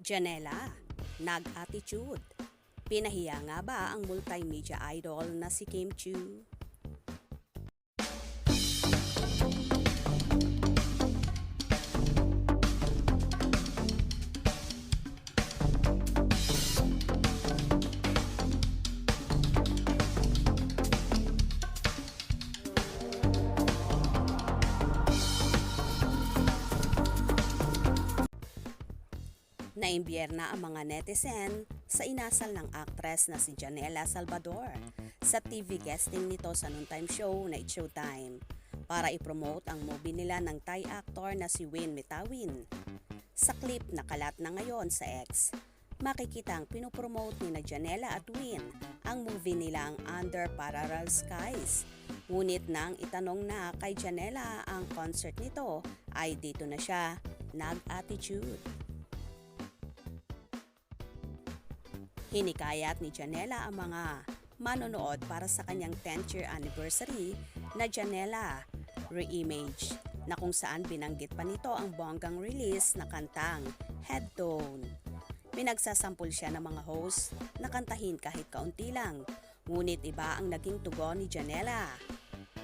Janela, nag-attitude. Pinahiya nga ba ang multimedia idol na si Kim Chiu? Naimbierna ang mga netizen sa inasal ng aktres na si Janela Salvador sa TV guesting nito sa noontime show na It's Showtime para ipromote ang movie nila ng Thai actor na si Win Metawin. Sa clip na kalat na ngayon sa X, makikitang pinopromote ni na Janela at Win ang movie nilang Under Parallel Skies. Ngunit nang itanong na kay Janela ang concert nito ay dito na siya nag-attitude. Hinikayat ni Janela ang mga manonood para sa kanyang 10th year anniversary na Janela Reimage na kung saan binanggit pa nito ang bonggang release na kantang Head Tone. Pinagsasampol siya ng mga host na kantahin kahit kaunti lang, ngunit iba ang naging tugon ni Janela.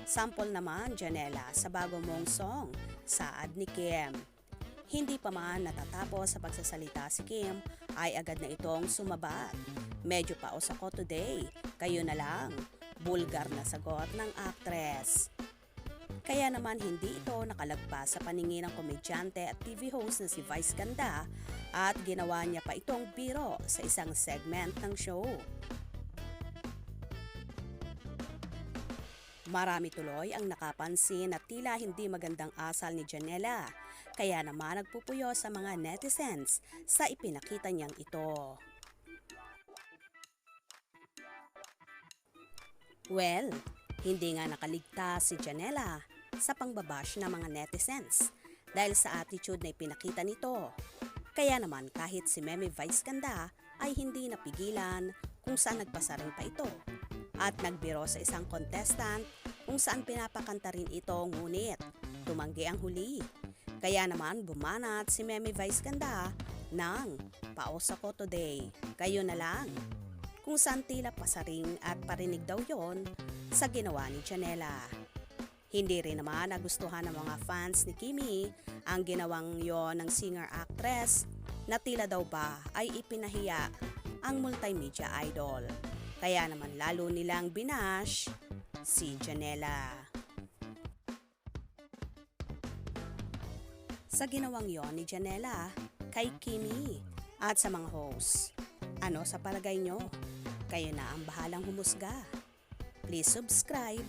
Sample naman Janela sa bago mong song, Saad ni Kim. Hindi pa man natatapos sa pagsasalita si Kim ay agad na itong sumabat. Medyo paos ako today, kayo na lang. Bulgar na sagot ng aktres. Kaya naman hindi ito nakalagpas sa paningin ng komedyante at TV host na si Vice Ganda at ginawa niya pa itong biro sa isang segment ng show. Marami tuloy ang nakapansin na tila hindi magandang asal ni Janela, kaya naman nagpupuyo sa mga netizens sa ipinakita niyang ito. Well, hindi nga nakaligtas si Janela sa pangbabash ng mga netizens dahil sa attitude na ipinakita nito. Kaya naman kahit si Meme Vice Ganda ay hindi napigilan kung saan nagpasaring pa ito at nagbiro sa isang contestant kung saan pinapakanta rin ito ngunit tumanggi ang huli. Kaya naman bumanat si Meme Vice Ganda ng paos ako today, kayo na lang. Kung saan tila pasaring at parinig daw yon sa ginawa ni Janela. Hindi rin naman nagustuhan ng mga fans ni Kimi ang ginawang yon ng singer-actress na tila daw ba ay ipinahiya ang multimedia idol. Kaya naman lalo nilang binash si Janela. Sa ginawang yon ni Janela kay Kimi at sa mga hosts. Ano sa palagay nyo? Kayo na ang bahalang humusga. Please subscribe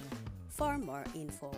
for more info.